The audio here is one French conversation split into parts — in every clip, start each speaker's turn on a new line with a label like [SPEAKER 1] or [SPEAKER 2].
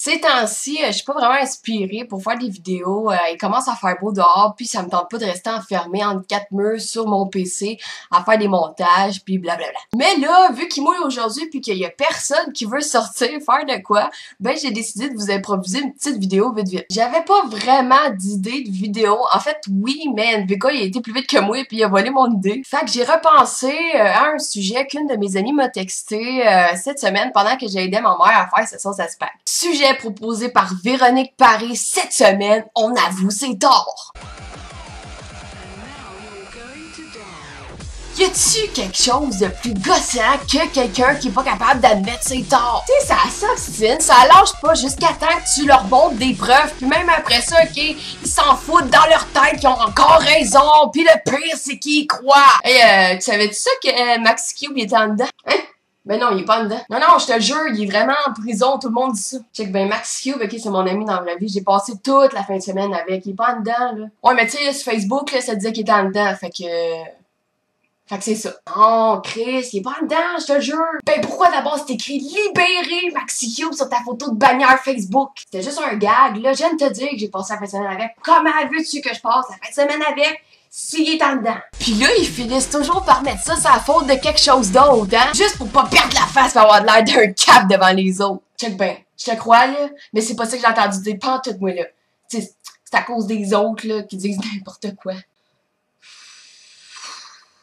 [SPEAKER 1] Ces temps-ci, je suis pas vraiment inspirée pour faire des vidéos. Il commence à faire beau dehors, puis ça me tente pas de rester enfermée entre quatre murs sur mon PC à faire des montages, puis blablabla. Mais là, vu qu'il mouille aujourd'hui, puis qu'il y a personne qui veut sortir faire de quoi, ben j'ai décidé de vous improviser une petite vidéo vite vite. J'avais pas vraiment d'idée de vidéo. En fait, oui, mais NVK il a été plus vite que moi, puis il a volé mon idée. Fait que j'ai repensé à un sujet qu'une de mes amies m'a texté cette semaine pendant que j'ai aidé ma mère à faire sa sauce à spag. Sujet proposé par Véronique Paré cette semaine, on avoue ses torts. Y a-tu quelque chose de plus gossant que quelqu'un qui est pas capable d'admettre ses torts? Tu sais, ça s'obstine, ça lâche pas jusqu'à temps que tu leur montres des preuves, puis même après ça, ok, ils s'en foutent dans leur tête qu'ils ont encore raison, puis le pire, c'est qu'ils y croient. Hey, tu savais-tu ça que Max Cube il était en dedans? Hein? Ben non, il est pas en dedans. Non, non, je te le jure, il est vraiment en prison, tout le monde dit ça. Check, ben Max Cube, ok, c'est mon ami dans la vraie vie, j'ai passé toute la fin de semaine avec, il est pas en dedans, là. Ouais, mais tu sais, sur Facebook, là, ça disait qu'il était en dedans, fait que c'est ça. Oh, Chris, il est pas en dedans, je te le jure. Ben pourquoi d'abord c'est écrit libérer Maxi Cube sur ta photo de bannière Facebook? C'était juste un gag, là. Je viens de te dire que j'ai passé la fin de semaine avec. Comment veux-tu que je passe la fin de semaine avec s'il est en dedans? Pis là, ils finissent toujours par mettre ça sur la faute de quelque chose d'autre, hein? Juste pour pas perdre la face pour avoir de l'air d'un cap devant les autres. Check ben, je te crois, là, mais c'est pas ça que j'ai entendu dire pantoute, moi, là. C'est à cause des autres, là, qui disent n'importe quoi.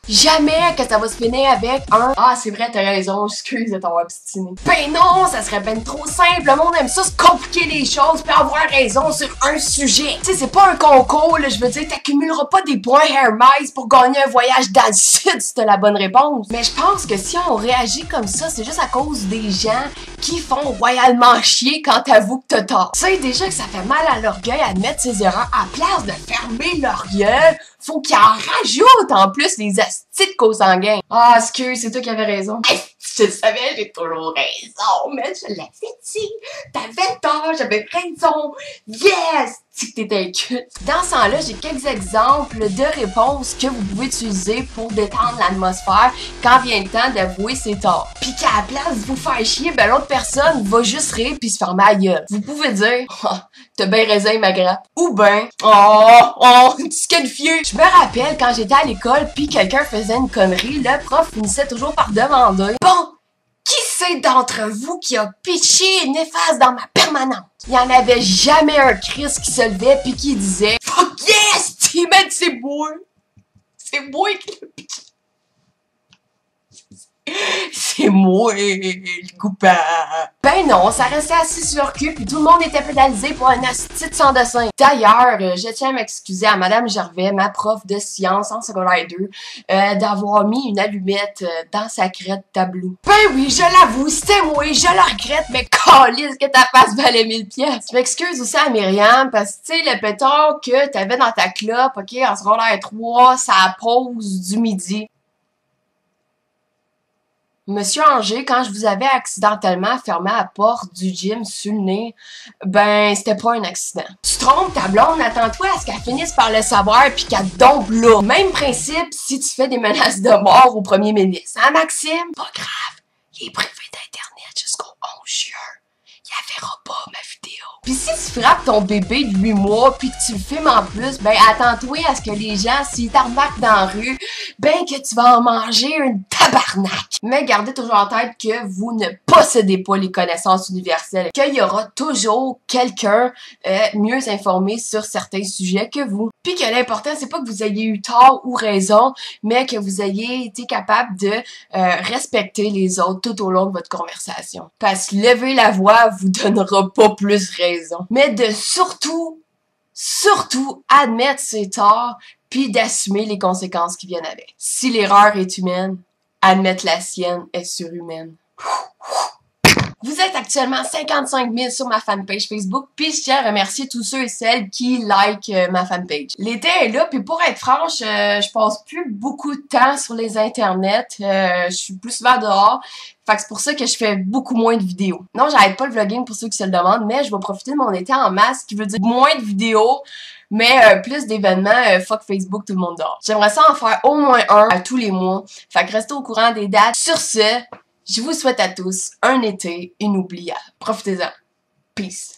[SPEAKER 1] Jamais que ça va se finir avec un « Ah, c'est vrai, t'as raison, excuse de t'avoir obstiné. » Ben non, ça serait ben trop simple. Le monde aime ça se compliquer les choses puis avoir raison sur un sujet. Tu sais, c'est pas un concours, là, je veux dire, t'accumuleras pas des points Hermès pour gagner un voyage dans le sud si t'as la bonne réponse. Mais je pense que si on réagit comme ça, c'est juste à cause des gens qui font royalement chier quand t'avoues que t'as tort. Tu sais déjà que ça fait mal à l'orgueil admettre ses erreurs. À place de fermer leur gueule, faut qu'ils en rajoutent en plus les astis de co-sanguins. Ah, excuse, c'est toi qui avais raison. Hey, je le savais, j'ai toujours raison, mais je l'avais dit. T'avais tort, j'avais raison. Yes! Tu que t'étais culte. Dans ce temps-là, j'ai quelques exemples de réponses que vous pouvez utiliser pour détendre l'atmosphère quand vient le temps d'avouer ses torts. Pis qu'à la place de vous faire chier, ben l'autre personne va juste rire pis se fermer la gueule. Vous pouvez dire « Oh, t'as bien raison, ma grappe. » Ou ben « Oh, disqualifié. » Je me rappelle quand j'étais à l'école pis quelqu'un faisait une connerie, le prof finissait toujours par demander « Bon, qui c'est d'entre vous qui a pitché une efface dans ma permanente? » Il y en avait jamais un Chris qui se levait pis qui disait « Fuck yes, Steven, c'est moi! C'est moi qui l'ai pitché! C'est moi le coupable! » Ben non, ça restait assis sur leur cul pis tout le monde était pénalisé pour un asti de sans dessin. D'ailleurs, je tiens à m'excuser à Madame Gervais, ma prof de sciences en secondaire 2, d'avoir mis une allumette dans sa crête tableau. Ben oui, je l'avoue, c'était moi, je le regrette, mais calisse que ta face valait 1000 pièces. Je m'excuse aussi à Myriam, parce que tu sais, le pétard que t'avais dans ta clope, ok, en secondaire 3, ça a pause du midi. Monsieur Anger, quand je vous avais accidentellement fermé la porte du gym sur le nez, ben, c'était pas un accident. Tu trompes ta blonde, attends-toi à ce qu'elle finisse par le savoir pis qu'elle dompe là. Même principe si tu fais des menaces de mort au premier ministre. Hein, Maxime? Pas grave, il est privé d'Internet jusqu'au 11 juin. Il verra pas ma vidéo. Pis si tu frappes ton bébé de 8 mois pis que tu le filmes en plus, ben attends-toi à ce que les gens, s'ils t'armaquent dans la rue, ben que tu vas en manger une tabarnak. Mais gardez toujours en tête que vous ne possédez pas les connaissances universelles, qu'il y aura toujours quelqu'un mieux informé sur certains sujets que vous. Puis que l'important, c'est pas que vous ayez eu tort ou raison, mais que vous ayez été capable de respecter les autres tout au long de votre conversation. Parce que lever la voix vous donnera pas plus raison. Mais de surtout admettre ses torts puis d'assumer les conséquences qui viennent avec. Si l'erreur est humaine, admettre la sienne est surhumaine. Vous êtes actuellement 55 000 sur ma fanpage Facebook, puis je tiens à remercier tous ceux et celles qui like ma fanpage. L'été est là, puis pour être franche, je passe plus beaucoup de temps sur les internets, je suis plus souvent dehors, fait que c'est pour ça que je fais beaucoup moins de vidéos. Non, j'arrête pas le vlogging pour ceux qui se le demandent, mais je vais profiter de mon été en masse, ce qui veut dire moins de vidéos, mais plus d'événements, fuck Facebook, tout le monde dort. J'aimerais ça en faire au moins un à tous les mois, fait que restez au courant des dates. Sur ce, je vous souhaite à tous un été inoubliable. Profitez-en. Peace.